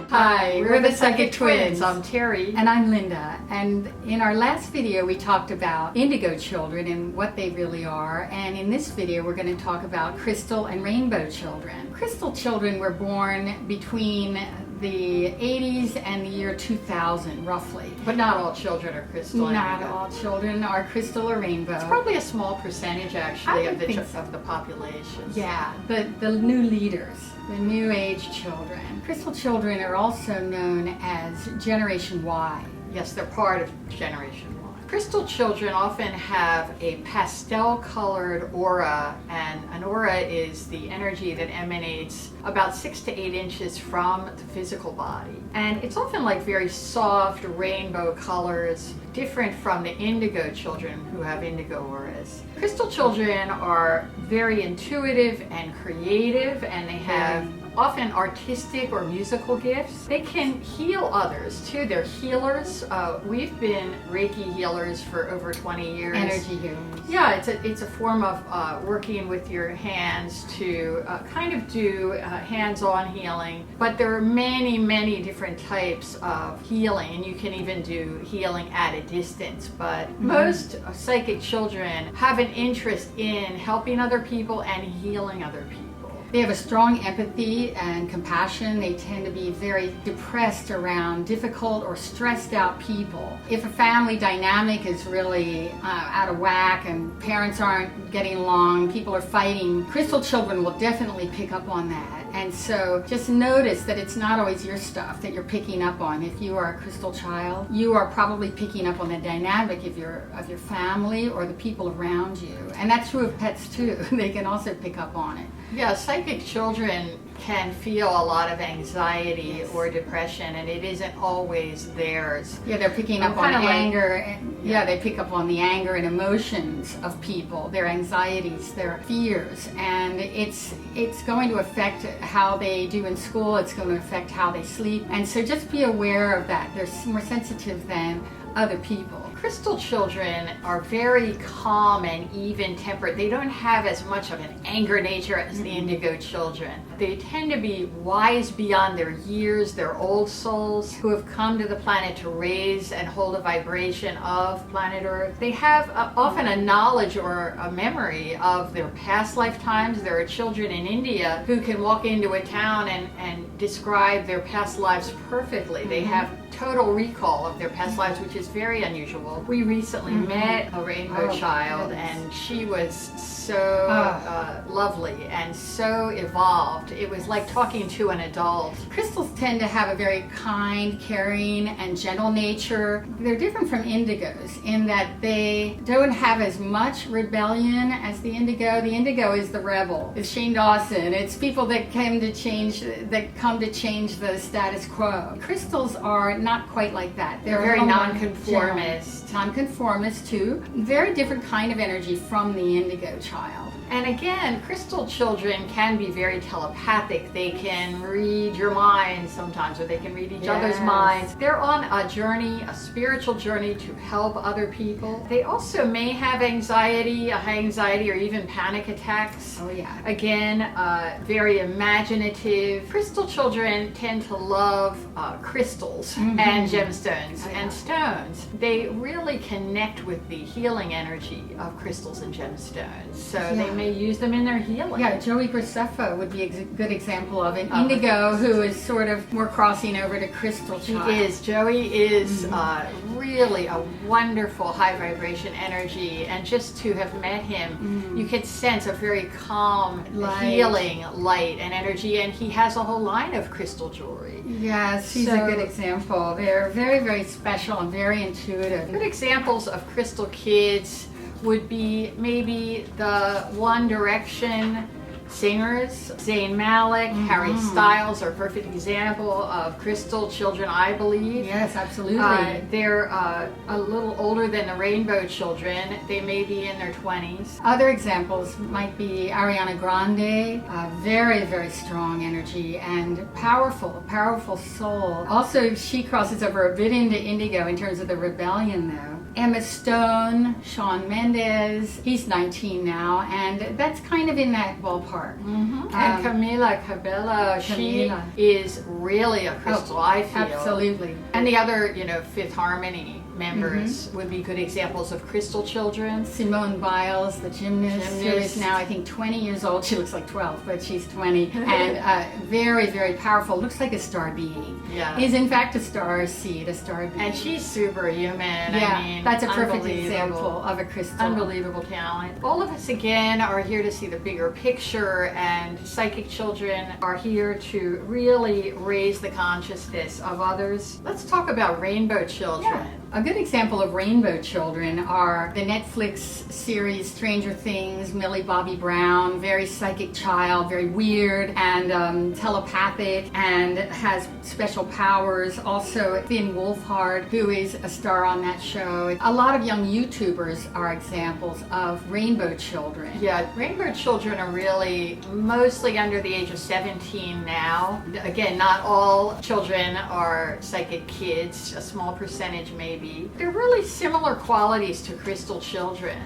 Hi, we're the Psychic Twins. I'm Terry. And I'm Linda. And in our last video, we talked about indigo children and what they really are. And in this video, we're going to talk about crystal and rainbow children. Crystal children were born between the 80s and the year 2000, roughly. But not all children are crystal. Not all children are crystal or rainbow. It's probably a small percentage, actually, of so. the population. Yeah, the new leaders, the new age children. Crystal children are also known as Generation Y. Yes, they're part of Generation Y. Crystal children often have a pastel-colored aura, and an aura is the energy that emanates about 6 to 8 inches from the physical body. And it's often like very soft rainbow colors, different from the indigo children who have indigo auras. Crystal children are very intuitive and creative, and they have often artistic or musical gifts. They can heal others too. They're healers. We've been Reiki healers for over 20 years. Energy healers. Yeah, it's a form of working with your hands to kind of do hands-on healing. But there are many different types of healing, and you can even do healing at a distance. But most psychic children have an interest in helping other people and healing other people. They have a strong empathy and compassion. They tend to be very depressed around difficult or stressed out people. If a family dynamic is really out of whack and parents aren't getting along, people are fighting, crystal children will definitely pick up on that. And so just notice that it's not always your stuff that you're picking up on. If you are a crystal child, you are probably picking up on the dynamic of your family or the people around you. And that's true of pets too. They can also pick up on it. Yeah, psychic children can feel a lot of anxiety or depression, and it isn't always theirs. Yeah, they're picking up on anger. They pick up on the anger and emotions of people, their anxieties, their fears, and it's going to affect how they do in school. It's going to affect how they sleep, and so just be aware of that. They're more sensitive than other people. Crystal children are very calm and even-tempered. They don't have as much of an anger nature as the indigo children. They tend to be wise beyond their years. They're old souls who have come to the planet to raise and hold a vibration of planet Earth. They have often a knowledge or a memory of their past lifetimes. There are children in India who can walk into a town and describe their past lives perfectly. They have total recall of their past lives, which is very unusual. We recently met a rainbow child, and she was so lovely and so evolved. It was like talking to an adult. Crystals tend to have a very kind, caring, and gentle nature. They're different from indigos in that they don't have as much rebellion as the indigo. The indigo is the rebel. It's Shane Dawson. It's people that come to change the status quo. Crystals are not quite like that. They're very nonconformist. Nonconformist too. Very different kind of energy from the indigo child. And again, crystal children can be very telepathic. They can read your mind sometimes, or they can read each other's minds. They're on a journey, a spiritual journey to help other people. They also may have anxiety, a high anxiety, or even panic attacks. Oh yeah. Again, very imaginative. Crystal children tend to love crystals and gemstones and stones. They really connect with the healing energy of crystals and gemstones. So they may use them in their healing. Yeah, Joey Graceffa would be a good example of an indigo who is sort of more crossing over to crystal child. He is. Joey is really a wonderful high vibration energy, and just to have met him, you can sense a very calm, healing light and energy, and he has a whole line of crystal jewelry. Yes, he's a good example. They're very special and very intuitive. Good examples of crystal kids would be maybe the One Direction singers. Zayn Malik, Harry Styles are a perfect example of crystal children, I believe. Yes, absolutely. They're a little older than the rainbow children. They may be in their 20s. Other examples might be Ariana Grande, very strong energy and powerful soul. Also, she crosses over a bit into indigo in terms of the rebellion though. Emma Stone, Shawn Mendes, he's 19 now, and that's kind of in that ballpark. And Camila Cabello, she is really a crystal, I feel. Absolutely. And the other, Fifth Harmony members would be good examples of crystal children. Simone Biles, the gymnast, who is now I think 20 years old. She looks like 12, but she's 20, and very, very powerful. Looks like a star being. Yeah. Is in fact a star seed, a star being. And she's superhuman. Yeah, I mean, that's a perfect example of a crystal. Unbelievable talent. All of us again are here to see the bigger picture, and psychic children are here to really raise the consciousness of others. Let's talk about rainbow children. Yeah. A good example of rainbow children are the Netflix series Stranger Things, Millie Bobby Brown, very psychic child, very weird and telepathic and has special powers. Also Finn Wolfhard, who is a star on that show. A lot of young YouTubers are examples of rainbow children. Yeah, rainbow children are really mostly under the age of 17 now. Again, not all children are psychic kids, a small percentage maybe. They're really similar qualities to crystal children.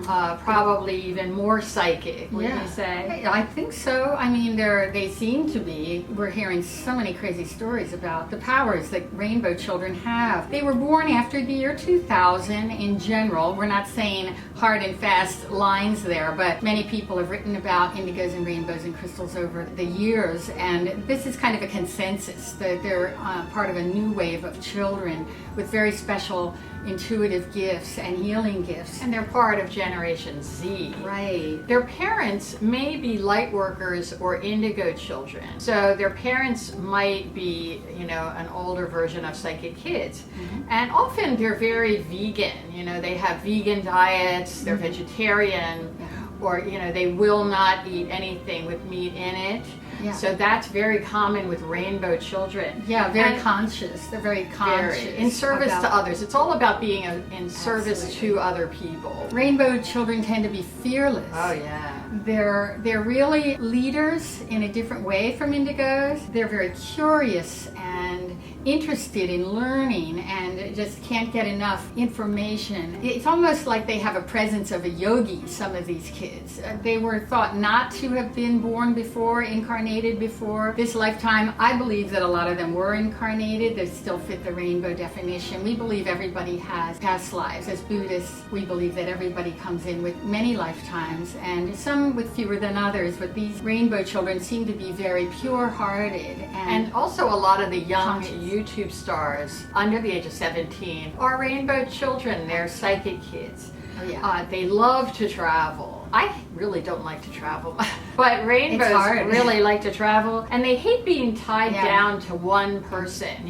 Probably even more psychic, wouldn't you say? I think so. I mean, they seem to be. We're hearing so many crazy stories about the powers that rainbow children have. They were born after the year 2000 in general. We're not saying hard and fast lines there, but many people have written about indigos and rainbows and crystals over the years, and this is kind of a consensus that they're part of a new wave of children with very special intuitive gifts and healing gifts. And they're part of Generation Z. Right. Their parents may be light workers or indigo children. So their parents might be, an older version of psychic kids. And often they're very vegan. They have vegan diets, they're vegetarian, or, they will not eat anything with meat in it. Yeah. So that's very common with rainbow children. Yeah, very conscious. They're very conscious. In service to others. It's all about being in service to other people. Rainbow children tend to be fearless. Oh, yeah. They're really leaders in a different way from indigos. They're very curious and interested in learning and just can't get enough information. It's almost like they have a presence of a yogi, some of these kids. They were thought not to have been born before, incarnated before this lifetime. I believe that a lot of them were incarnated. They still fit the rainbow definition. We believe everybody has past lives. As Buddhists, we believe that everybody comes in with many lifetimes, and some with fewer than others, but these rainbow children seem to be very pure-hearted. And also a lot of the young YouTube stars under the age of 17 are rainbow children. They're psychic kids. Oh, yeah. They love to travel. I really don't like to travel, but rainbows really like to travel, and they hate being tied down to one person.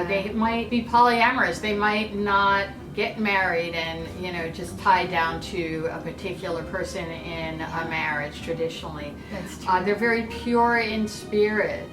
They might be polyamorous. They might not get married and just tied down to a particular person in a marriage traditionally. That's true. They're very pure in spirit.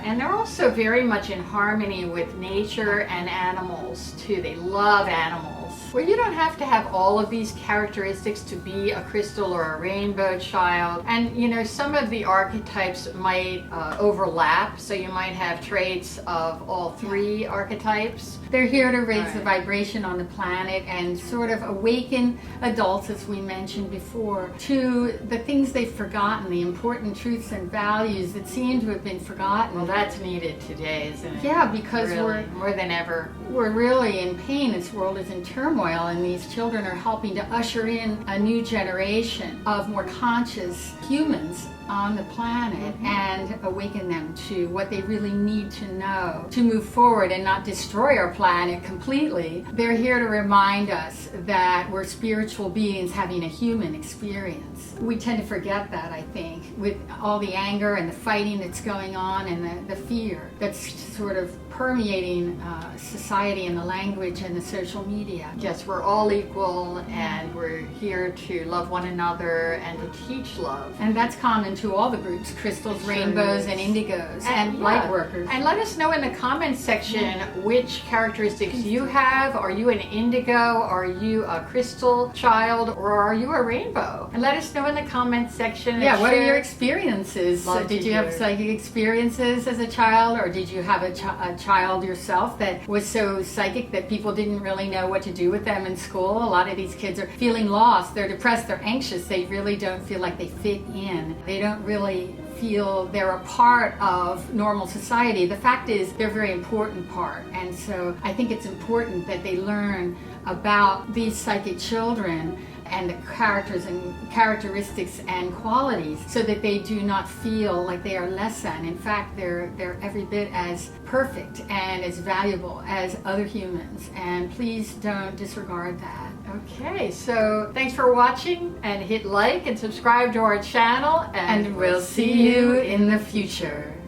And they're also very much in harmony with nature and animals too. They love animals. Well, you don't have to have all of these characteristics to be a crystal or a rainbow child. And some of the archetypes might overlap, so you might have traits of all three archetypes. They're here to raise the vibration on the planet and sort of awaken adults, as we mentioned before, to the things they've forgotten, the important truths and values that seem to have been forgotten. Well, that's needed today, isn't it? Yeah, because really, more than ever. We're really in pain. This world is in turmoil, and these children are helping to usher in a new generation of more conscious humans on the planet and awaken them to what they really need to know to move forward and not destroy our planet completely. They're here to remind us that we're spiritual beings having a human experience. We tend to forget that, I think, with all the anger and the fighting that's going on and the fear that's sort of permeating society and the language and the social media. Yes, we're all equal, and we're here to love one another and to teach love. And that's common to all the groups, crystals, rainbows, and indigos, and light workers. And let us know in the comments section which characteristics you have. Are you an indigo? Are you a crystal child? Or are you a rainbow? And let us know in the comments section. Yeah, what are your experiences? Did you have hear. psychic experiences as a child, or did you have a child yourself that was so psychic that people didn't really know what to do with with them in school. A lot of these kids are feeling lost, they're depressed, they're anxious, they really don't feel like they fit in. They don't really feel they're a part of normal society. The fact is, they're a very important part. And so I think it's important that they learn about these psychic children and the characters and characteristics and qualities, so that they do not feel like they are less than. In fact, they're every bit as perfect and as valuable as other humans. And please don't disregard that. Okay, so thanks for watching, and hit like and subscribe to our channel, And we'll see you in the future.